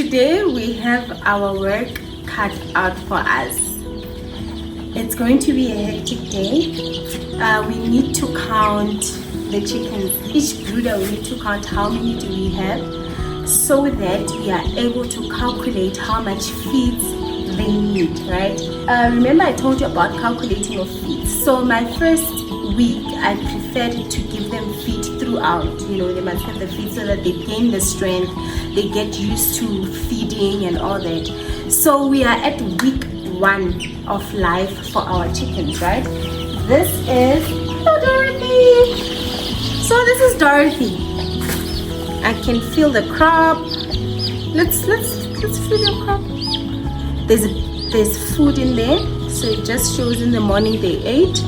Today we have our work cut out for us. It's going to be a hectic day. We need to count the chickens. Each brooder we need to count how many do we have, so that we are able to calculate how much feeds they need, right? Remember I told you about calculating your feeds. So my first week I preferred to give them feed throughout. They must have the feed so that they gain the strength, they get used to feeding and all that. So we are at week 1 of life for our chickens, right? This is Dorothy. So this is Dorothy. I can feel the crop. Let's feel your crop. There's food in there, so it just shows in the morning they ate.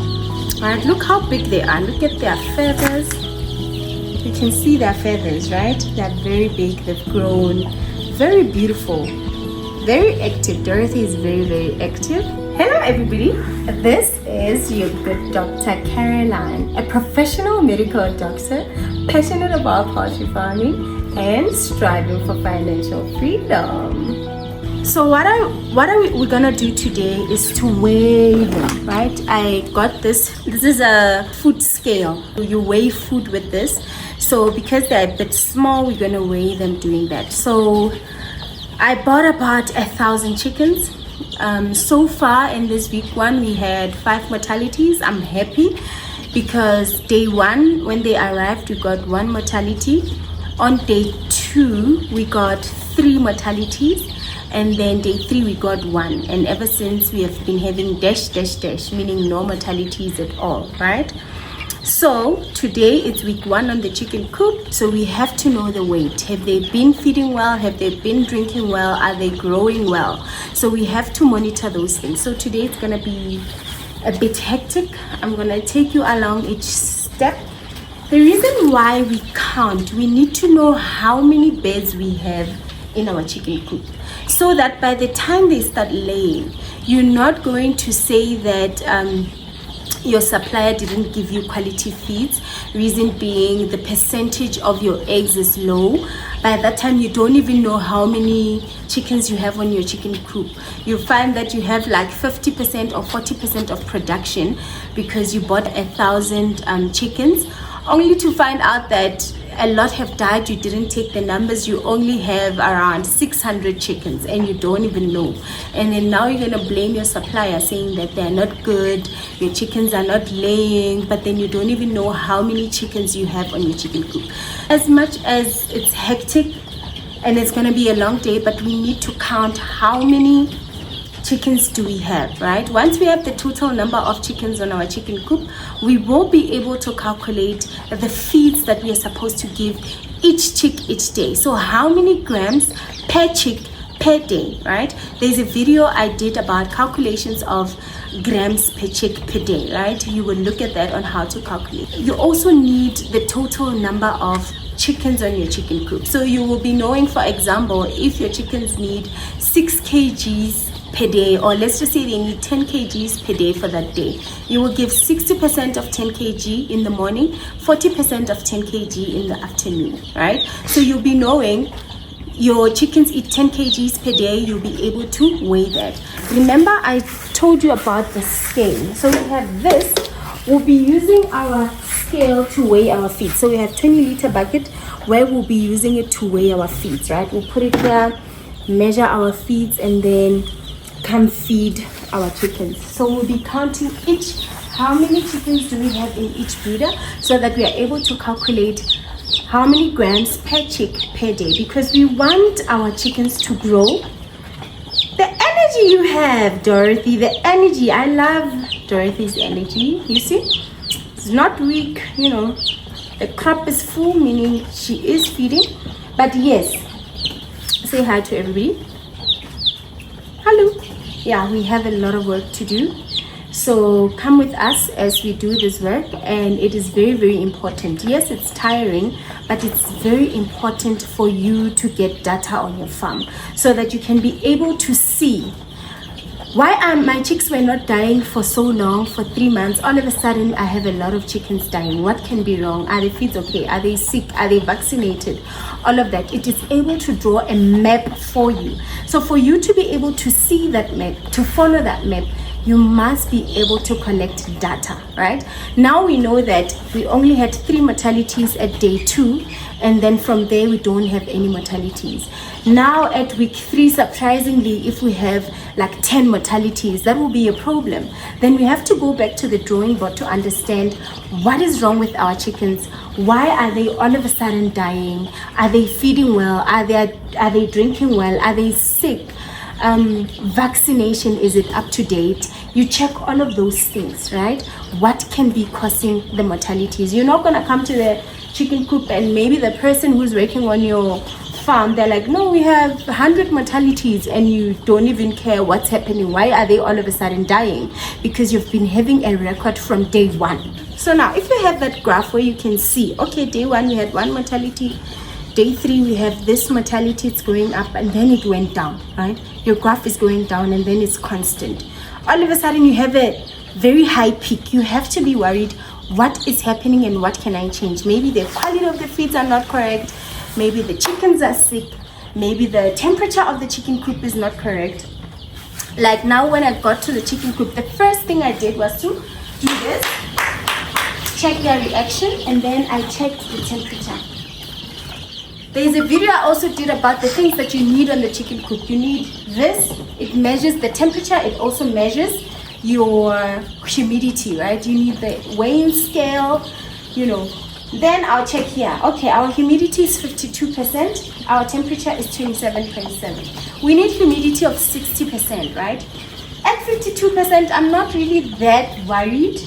Alright, look how big they are. Look at their feathers. You can see their feathers, right? They're very big. They've grown. Very beautiful. Very active. Dorothy is very, very active. Hello everybody. This is your good Dr. Caroline, a professional medical doctor, passionate about poultry farming and striving for financial freedom. So what we're gonna do today is to weigh them, right? I got this. This is a food scale. You weigh food with this. So because they're a bit small, we're gonna weigh them doing that. So I bought about 1,000 chickens. So far in this week 1, we had 5 mortalities. I'm happy because day 1, when they arrived, we got 1 mortality. On day 2, we got 3 mortalities. And then day 3 we got 1, and ever since we have been having dash, meaning no mortalities at all, right? So today it's week 1 on the chicken coop, so we have to know the weight. Have they been feeding well? Have they been drinking well? Are they growing well? So we have to monitor those things. So today it's gonna be a bit hectic. I'm gonna take you along each step. The reason why we count, we need to know how many beds we have in our chicken coop, so that by the time they start laying, you're not going to say that your supplier didn't give you quality feeds. Reason being, the percentage of your eggs is low. By that time you don't even know how many chickens you have on your chicken coop. You find that you have like 50% or 40% of production because you bought 1,000 chickens, only to find out that a lot have died. You didn't take the numbers. You only have around 600 chickens and you don't even know. And then now you're gonna blame your supplier, saying that they're not good, your chickens are not laying, but then you don't even know how many chickens you have on your chicken coop. As much as it's hectic and it's gonna be a long day, but we need to count how many chickens do we have, right? Once we have the total number of chickens on our chicken coop, we will be able to calculate the feeds that we are supposed to give each chick each day. So how many grams per chick per day, right? There's a video I did about calculations of grams per chick per day, right? You will look at that on how to calculate. You also need the total number of chickens on your chicken coop. So you will be knowing, for example, if your chickens need 6 kgs per day, or let's just say they need 10 kgs per day for that day, you will give 60% of 10 kg in the morning, 40% of 10 kg in the afternoon, right? So you'll be knowing your chickens eat 10 kgs per day. You'll be able to weigh that. Remember I told you about the scale. So we have this. We'll be using our scale to weigh our feed. So we have 20-liter bucket where we'll be using it to weigh our feeds, right? We'll put it here, measure our feeds, and then come feed our chickens. So we'll be counting how many chickens do we have in each brooder, so that we are able to calculate how many grams per chick per day, because we want our chickens to grow. The energy you have, Dorothy, the energy. I love Dorothy's energy. You see, it's not weak, the crop is full, meaning she is feeding. But yes, say hi to everybody. Hello. Yeah, we have a lot of work to do, so come with us as we do this work, and it is very, very important. Yes, it's tiring, but it's very important for you to get data on your farm so that you can be able to see Why my chicks were not dying for so long, for 3 months? All of a sudden, I have a lot of chickens dying. What can be wrong? Are their feeds okay? Are they sick? Are they vaccinated? All of that. It is able to draw a map for you. So for you to be able to see that map, to follow that map, you must be able to collect data, right? Now we know that we only had 3 mortalities at day 2, and then from there we don't have any mortalities. Now at week 3, surprisingly, if we have like 10 mortalities, that will be a problem. Then we have to go back to the drawing board to understand what is wrong with our chickens. Why are they all of a sudden dying? Are they feeding well? Are they drinking well? Are they sick? Vaccination, is it up to date? You check all of those things, right? What can be causing the mortalities? You're not going to come to the chicken coop and maybe the person who's working on your farm, they're like, no, we have 100 mortalities, and you don't even care what's happening. Why are they all of a sudden dying? Because you've been having a record from day 1. So now if you have that graph where you can see, okay, day 1 we had 1 mortality, day 3 we have this mortality, it's going up, and then it went down, right? Your graph is going down and then it's constant. All of a sudden you have a very high peak. You have to be worried, what is happening and what can I change? Maybe the quality of the feeds are not correct, maybe the chickens are sick, maybe the temperature of the chicken coop is not correct. Like now when I got to the chicken coop, the first thing I did was to do this, check their reaction, and then I checked the temperature. There's a video I also did about the things that you need on the chicken coop. You need this, it measures the temperature, it also measures your humidity, right? You need the weighing scale, you know. Then I'll check here. Okay, our humidity is 52%, our temperature is 27.7. We need humidity of 60%, right? At 52%, I'm not really that worried.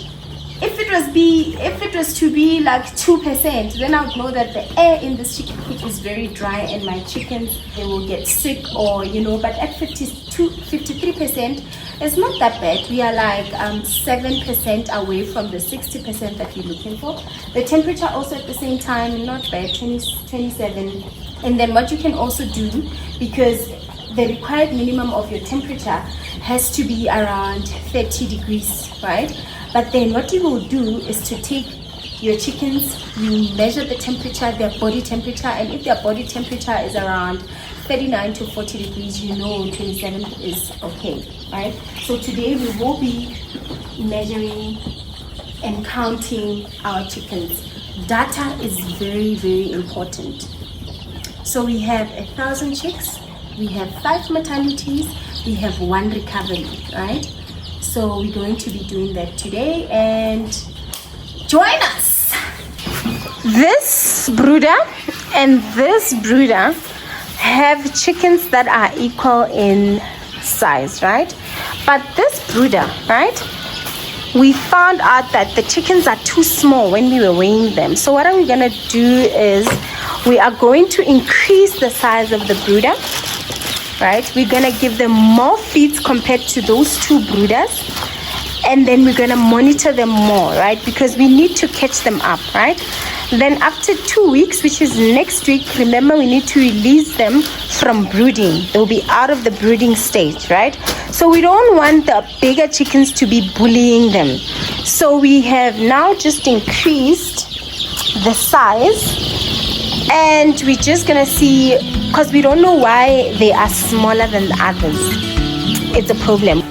If it was to be like 2%, then I would know that the air in this chicken coop is very dry and my chickens, they will get sick, or you know. But at 53%, it's not that bad. We are like 7% away from the 60% that you're looking for. The temperature also at the same time, not bad, 27. And then what you can also do, because the required minimum of your temperature has to be around 30 degrees, right? But then what you will do is to take your chickens, you measure the temperature, their body temperature, and if their body temperature is around 39 to 40 degrees, you know 27 is okay, right? So today we will be measuring and counting our chickens. Data is very, very important. So we have 1,000 chicks, we have 5 mortalities, we have 1 recovery, right? So we're going to be doing that today, and join us. This brooder and this brooder have chickens that are equal in size, right? But this brooder, right, we found out that the chickens are too small when we were weighing them. So what are we gonna do is we are going to increase the size of the brooder, right? We're gonna give them more feeds compared to those 2 brooders, and then we're gonna monitor them more, right? Because we need to catch them up, right? Then after 2 weeks, which is next week, remember we need to release them from brooding. They'll be out of the brooding stage, right? So we don't want the bigger chickens to be bullying them. So we have now just increased the size, and we're just gonna see, because we don't know why they are smaller than the others. It's a problem.